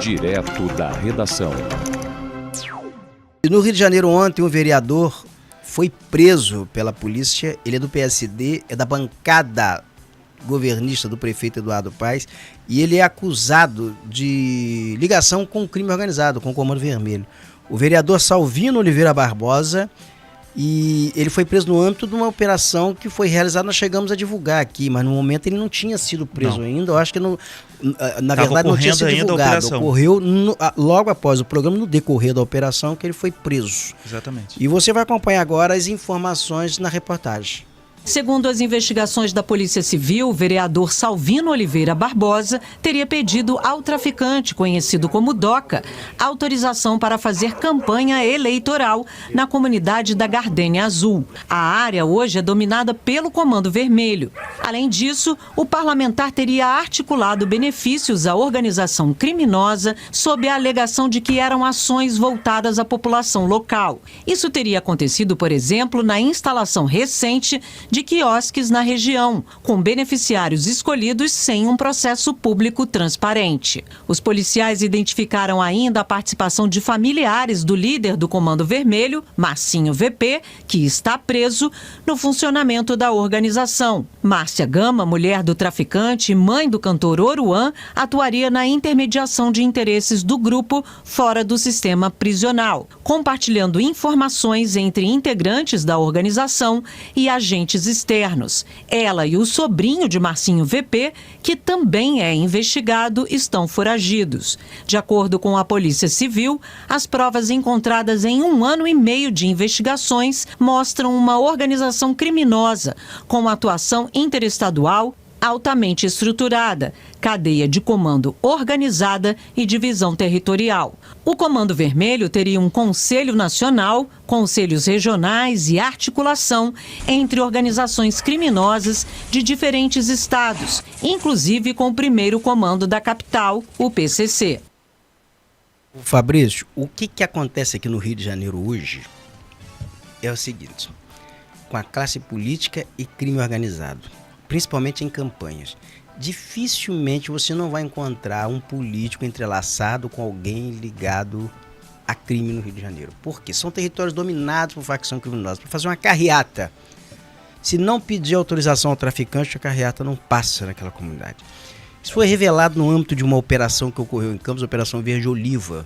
Direto da redação. No Rio de Janeiro ontem, um vereador foi preso pela polícia. Ele é do PSD, é da bancada governista do prefeito Eduardo Paes, e ele é acusado de ligação com o crime organizado, com o Comando Vermelho. O vereador Salvino Oliveira Barbosa, e ele foi preso no âmbito de uma operação que foi realizada, nós chegamos a divulgar aqui, mas no momento ele não tinha sido preso ainda. Eu acho que na verdade não tinha sido divulgado. Ocorreu logo após o programa, no decorrer da operação, que ele foi preso. Exatamente. E você vai acompanhar agora as informações na reportagem. Segundo as investigações da Polícia Civil, o vereador Salvino Oliveira Barbosa teria pedido ao traficante, conhecido como Doca, autorização para fazer campanha eleitoral na comunidade da Gardênia Azul. A área hoje é dominada pelo Comando Vermelho. Além disso, o parlamentar teria articulado benefícios à organização criminosa sob a alegação de que eram ações voltadas à população local. Isso teria acontecido, por exemplo, na instalação recente de quiosques na região, com beneficiários escolhidos sem um processo público transparente. Os policiais identificaram ainda a participação de familiares do líder do Comando Vermelho, Marcinho VP, que está preso, no funcionamento da organização. Márcia Gama, mulher do traficante e mãe do cantor Oruan, atuaria na intermediação de interesses do grupo fora do sistema prisional, compartilhando informações entre integrantes da organização e agentes externos. Ela e o sobrinho de Marcinho VP, que também é investigado, estão foragidos. De acordo com a Polícia Civil, as provas encontradas em 1 ano e meio de investigações mostram uma organização criminosa com atuação interestadual altamente estruturada, cadeia de comando organizada e divisão territorial. O Comando Vermelho teria um Conselho Nacional, conselhos regionais e articulação entre organizações criminosas de diferentes estados, inclusive com o primeiro comando da capital, o PCC. Fabrício, o que acontece aqui no Rio de Janeiro hoje é o seguinte: com a classe política e crime organizado, principalmente em campanhas, dificilmente você não vai encontrar um político entrelaçado com alguém ligado a crime no Rio de Janeiro. Por quê? São territórios dominados por facção criminosa. Para fazer uma carreata, se não pedir autorização ao traficante, a carreata não passa naquela comunidade. Isso foi revelado no âmbito de uma operação que ocorreu em Campos, a Operação Verde Oliva.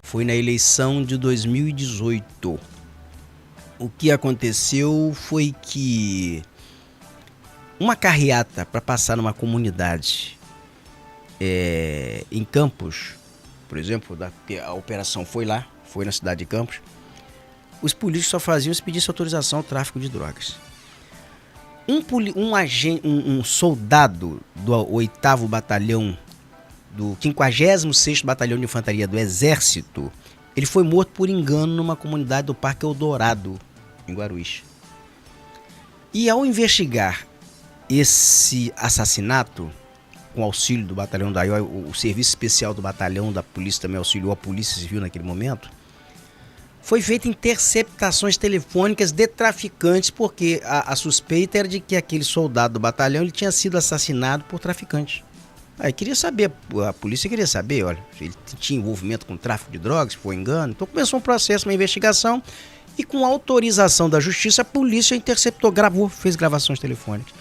Foi na eleição de 2018. O que aconteceu foi que uma carreata para passar numa comunidade em Campos, por exemplo, a operação foi lá, foi na cidade de Campos, os políticos só faziam se pedisse autorização ao tráfico de drogas. Um soldado do 8º Batalhão, do 56º Batalhão de Infantaria do Exército, ele foi morto por engano numa comunidade do Parque Eldorado, em Guarulhos. E ao investigar esse assassinato, com auxílio do batalhão da IOI, o serviço especial do batalhão da polícia também auxiliou a Polícia Civil naquele momento, foi feita interceptações telefônicas de traficantes, porque a suspeita era de que aquele soldado do batalhão ele tinha sido assassinado por traficantes. Aí queria saber, a polícia queria saber, olha, se ele tinha envolvimento com tráfico de drogas, se foi engano. Então começou um processo, uma investigação, e com autorização da justiça, a polícia interceptou, gravou, fez gravações telefônicas.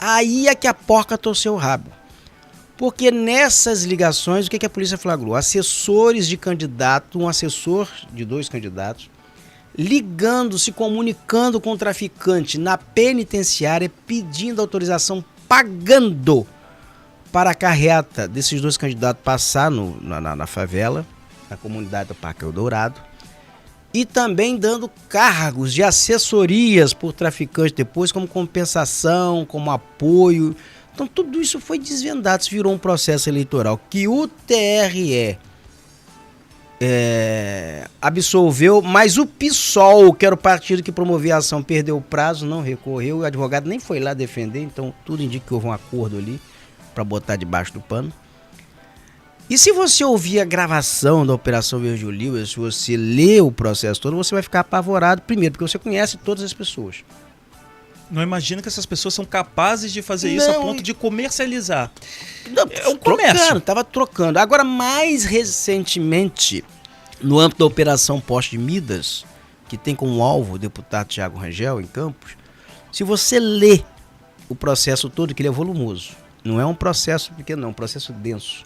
Aí é que a porca torceu o rabo. Porque nessas ligações, o que a polícia flagrou? Assessores de candidato, um assessor de 2 candidatos, ligando, se comunicando com o traficante na penitenciária, pedindo autorização, pagando para a carreata desses 2 candidatos passar na favela, na comunidade do Parque Eldorado, e também dando cargos de assessorias por traficantes depois, como compensação, como apoio. Então tudo isso foi desvendado, isso virou um processo eleitoral que o TRE absolveu, mas o PSOL, que era o partido que promovia a ação, perdeu o prazo, não recorreu, o advogado nem foi lá defender, então tudo indica que houve um acordo ali para botar debaixo do pano. E se você ouvir a gravação da Operação Verde Oliva, se você ler o processo todo, você vai ficar apavorado, primeiro, porque você conhece todas as pessoas. Não imagino que essas pessoas são capazes de fazer isso a ponto de comercializar. Não, é um comércio. Estava trocando. Agora, mais recentemente, no âmbito da Operação Poste de Midas, que tem como alvo o deputado Thiago Rangel, em Campos, se você lê o processo todo, que ele é volumoso, não é um processo pequeno, não, é um processo denso.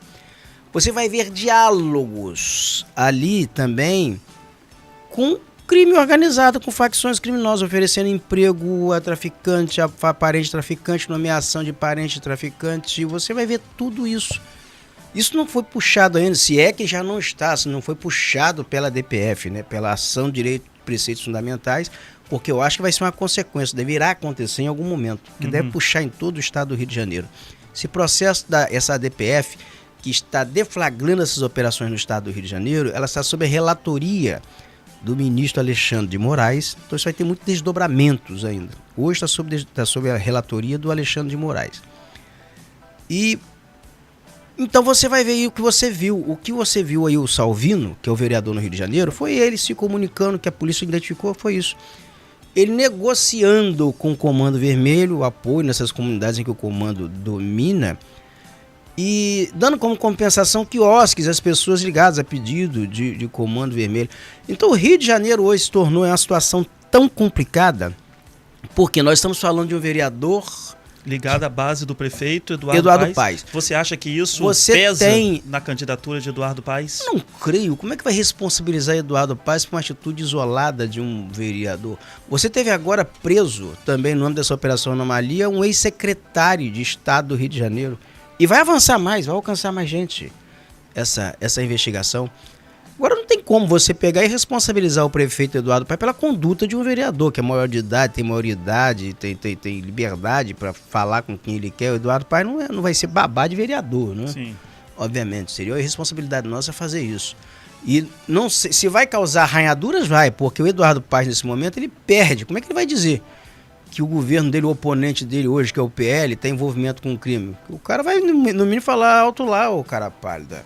Você vai ver diálogos ali também com crime organizado, com facções criminosas, oferecendo emprego a traficante, a parente traficante, nomeação de parente traficante. Você vai ver tudo isso. Isso não foi puxado ainda, se é que já não está, se não foi puxado pela DPF, né, pela Ação de Direito de Preceitos Fundamentais, porque eu acho que vai ser uma consequência, deverá acontecer em algum momento, que deve puxar em todo o estado do Rio de Janeiro. Esse processo essa DPF, que está deflagrando essas operações no estado do Rio de Janeiro, ela está sob a relatoria do ministro Alexandre de Moraes, então isso vai ter muitos desdobramentos ainda. Hoje está sob a relatoria do Alexandre de Moraes. E então você vai ver aí o que você viu. O que você viu aí, o Salvino, que é o vereador no Rio de Janeiro, foi ele se comunicando, que a polícia identificou, foi isso. Ele negociando com o Comando Vermelho, o apoio nessas comunidades em que o Comando domina, e dando como compensação quiosques às pessoas ligadas a pedido de Comando Vermelho. Então o Rio de Janeiro hoje se tornou uma situação tão complicada, porque nós estamos falando de um vereador ligado à base do prefeito Eduardo Paes. Você acha que isso pesa na candidatura de Eduardo Paes? Não creio. Como é que vai responsabilizar Eduardo Paes por uma atitude isolada de um vereador? Você teve agora preso, também no âmbito dessa Operação Anomalia, um ex-secretário de Estado do Rio de Janeiro. E vai avançar mais, vai alcançar mais gente essa investigação. Agora não tem como você pegar e responsabilizar o prefeito Eduardo Paes pela conduta de um vereador, que é maior de idade, tem maioridade, tem liberdade para falar com quem ele quer. O Eduardo Paes não vai ser babá de vereador, né? Sim. Obviamente, seria a responsabilidade nossa fazer isso. E não sei, se vai causar arranhaduras, vai, porque o Eduardo Paes nesse momento ele perde. Como é que ele vai dizer que o governo dele, o oponente dele hoje, que é o PL, tem envolvimento com o crime? O cara vai no mínimo falar alto lá, ô cara pálida.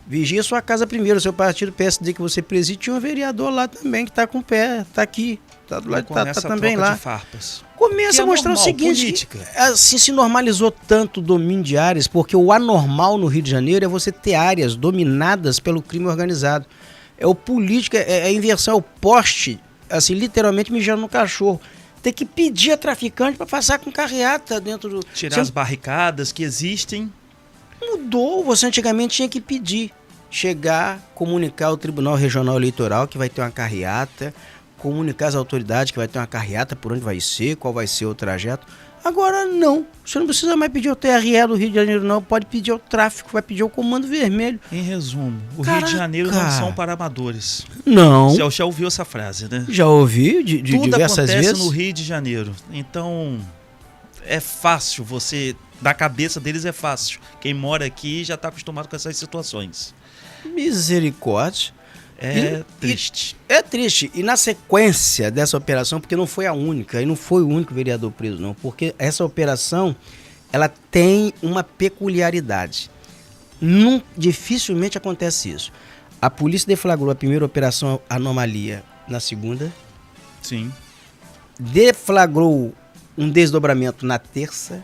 Vigia sua casa primeiro, seu partido PSD que você preside, tinha um vereador lá também que tá com o pé, tá aqui, tá do lado, tá também lá. De farpas. Começa a mostrar normal, o seguinte, assim se normalizou tanto o domínio de áreas, porque o anormal no Rio de Janeiro é você ter áreas dominadas pelo crime organizado. É o político, é a inversão, é o poste, assim, literalmente mijando no cachorro. Tem que pedir a traficante para passar com carreata dentro do... Tirar as barricadas que existem. Mudou, você antigamente tinha que pedir, chegar, comunicar ao Tribunal Regional Eleitoral que vai ter uma carreata, comunicar às autoridades que vai ter uma carreata, por onde vai ser, qual vai ser o trajeto. Agora não, você não precisa mais pedir ao TRE do Rio de Janeiro não, pode pedir ao tráfico, vai pedir ao Comando Vermelho. Em resumo, o Rio de Janeiro não são para amadores. Não. Você já ouviu essa frase, né? Já ouvi diversas vezes. Tudo acontece no Rio de Janeiro, então é fácil você... Da cabeça deles é fácil. Quem mora aqui já está acostumado com essas situações. Misericórdia. É triste. É triste. E na sequência dessa operação, porque não foi a única, e não foi o único vereador preso, não, porque essa operação, ela tem uma peculiaridade. Dificilmente acontece isso. A polícia deflagrou a primeira operação Anomalia na segunda. Sim. Deflagrou um desdobramento na terça.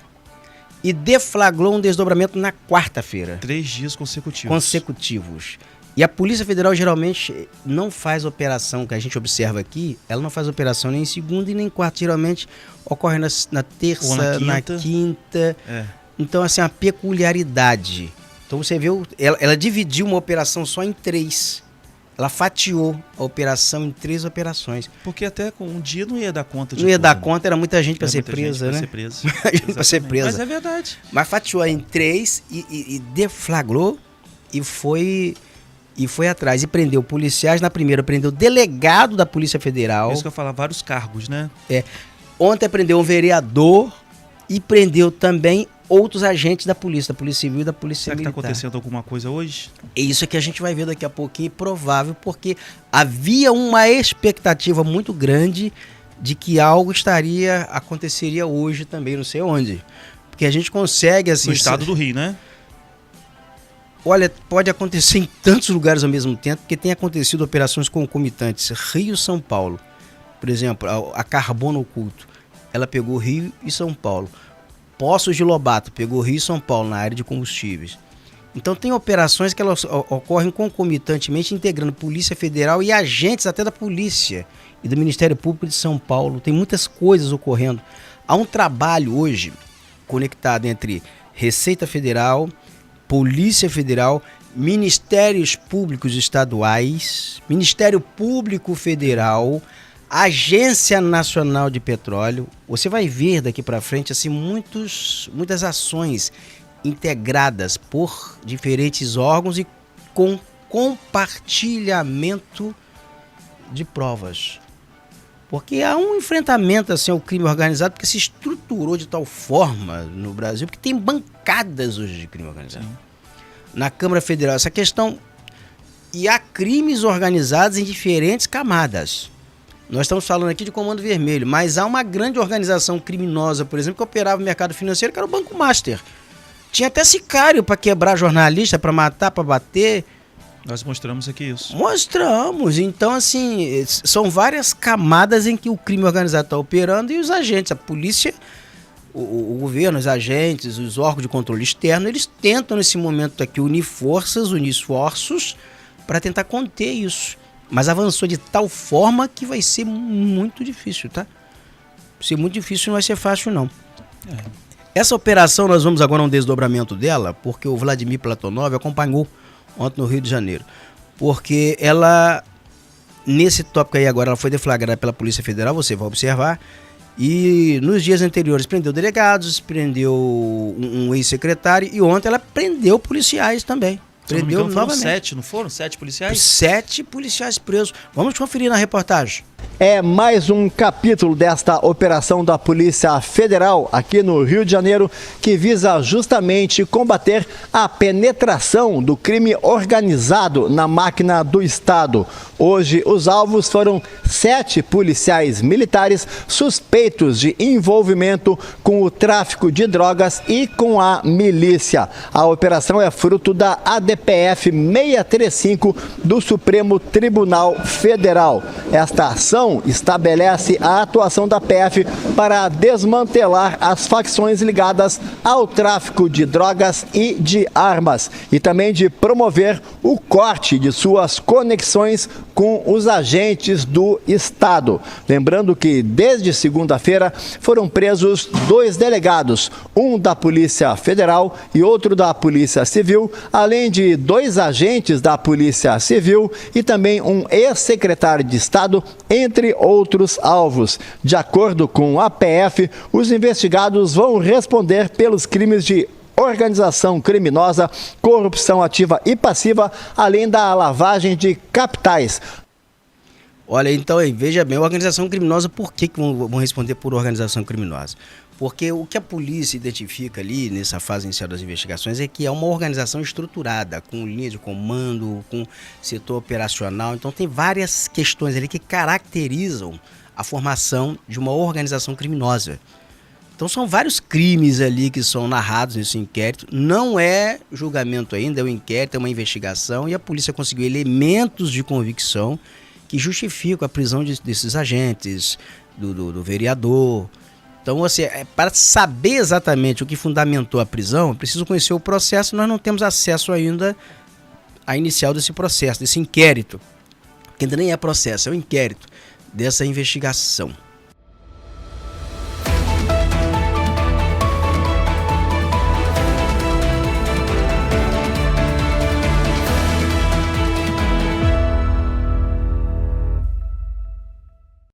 E deflagrou um desdobramento na quarta-feira. 3 dias consecutivos. E a Polícia Federal geralmente não faz operação, que a gente observa aqui, ela não faz operação nem em segunda e nem em quarta. Geralmente ocorre na terça, na quinta. É. Então, assim, a peculiaridade. Então você vê, ela dividiu uma operação só em 3. Ela fatiou a operação em 3 operações. Porque até com um dia não ia dar conta de Não ia dar conta, era muita gente para ser presa, né? Para ser presa. Mas é verdade. Mas fatiou em 3 e deflagrou e foi atrás. E prendeu policiais. Na primeira, prendeu delegado da Polícia Federal. Isso que eu falo, vários cargos, né? Ontem prendeu um vereador e prendeu também outros agentes da Polícia Civil e da Polícia Militar. Será que está acontecendo alguma coisa hoje? É isso que a gente vai ver daqui a pouquinho, provável, porque havia uma expectativa muito grande de que algo aconteceria hoje também, não sei onde. Porque a gente consegue, assim... No estado do Rio, né? Olha, pode acontecer em tantos lugares ao mesmo tempo, porque tem acontecido operações concomitantes. Rio, São Paulo, por exemplo, a Carbono Oculto. ela pegou Rio e São Paulo. Poços de Lobato pegou Rio e São Paulo na área de combustíveis. Então tem operações que elas ocorrem concomitantemente, integrando Polícia Federal e agentes até da Polícia e do Ministério Público de São Paulo. Tem muitas coisas ocorrendo. Há um trabalho hoje conectado entre Receita Federal, Polícia Federal, Ministérios Públicos Estaduais, Ministério Público Federal, Agência Nacional de Petróleo. Você vai ver daqui para frente assim, muitas ações integradas por diferentes órgãos e com compartilhamento de provas. Porque há um enfrentamento assim, ao crime organizado, porque se estruturou de tal forma no Brasil, porque tem bancadas hoje de crime organizado. Sim. Na Câmara Federal, essa questão. E há crimes organizados em diferentes camadas. Nós estamos falando aqui de Comando Vermelho, mas há uma grande organização criminosa, por exemplo, que operava no mercado financeiro, que era o Banco Master. Tinha até sicário para quebrar jornalista, para matar, para bater. Nós mostramos aqui isso. Mostramos. Então, assim, são várias camadas em que o crime organizado está operando e os agentes, a polícia, o governo, os agentes, os órgãos de controle externo, eles tentam nesse momento aqui unir forças, unir esforços para tentar conter isso. Mas avançou de tal forma que vai ser muito difícil, tá? Vai ser muito difícil, não vai ser fácil, não. Essa operação, nós vamos agora a um desdobramento dela, porque o Vladimir Platonov acompanhou ontem no Rio de Janeiro. Porque ela, nesse tópico aí agora, ela foi deflagrada pela Polícia Federal, você vai observar, e nos dias anteriores prendeu delegados, prendeu um ex-secretário, e ontem ela prendeu policiais também. Prendeu novamente. Foram novamente. 7, não foram? 7 policiais? 7 policiais presos. Vamos conferir na reportagem. É mais um capítulo desta operação da Polícia Federal aqui no Rio de Janeiro, que visa justamente combater a penetração do crime organizado na máquina do Estado. Hoje, os alvos foram 7 policiais militares suspeitos de envolvimento com o tráfico de drogas e com a milícia. A operação é fruto da ADPF 635 do Supremo Tribunal Federal. Esta ação estabelece a atuação da PF para desmantelar as facções ligadas ao tráfico de drogas e de armas e também de promover o corte de suas conexões com os agentes do Estado. Lembrando que desde segunda-feira foram presos 2 delegados, um da Polícia Federal e outro da Polícia Civil, além de 2 agentes da Polícia Civil e também um ex-secretário de Estado, entre outros alvos. De acordo com a PF, os investigados vão responder pelos crimes de organização criminosa, corrupção ativa e passiva, além da lavagem de capitais. Olha, então, aí, veja bem, organização criminosa, por que vão responder por organização criminosa? Porque o que a polícia identifica ali, nessa fase inicial das investigações, é que é uma organização estruturada, com linha de comando, com setor operacional. Então tem várias questões ali que caracterizam a formação de uma organização criminosa. Então são vários crimes ali que são narrados nesse inquérito. Não é julgamento ainda, é um inquérito, é uma investigação, e a polícia conseguiu elementos de convicção que justificam a prisão desses agentes, do vereador. Então, assim, para saber exatamente o que fundamentou a prisão, é preciso conhecer o processo. Nós não temos acesso ainda à inicial desse processo, desse inquérito, que ainda nem é processo, é um inquérito dessa investigação.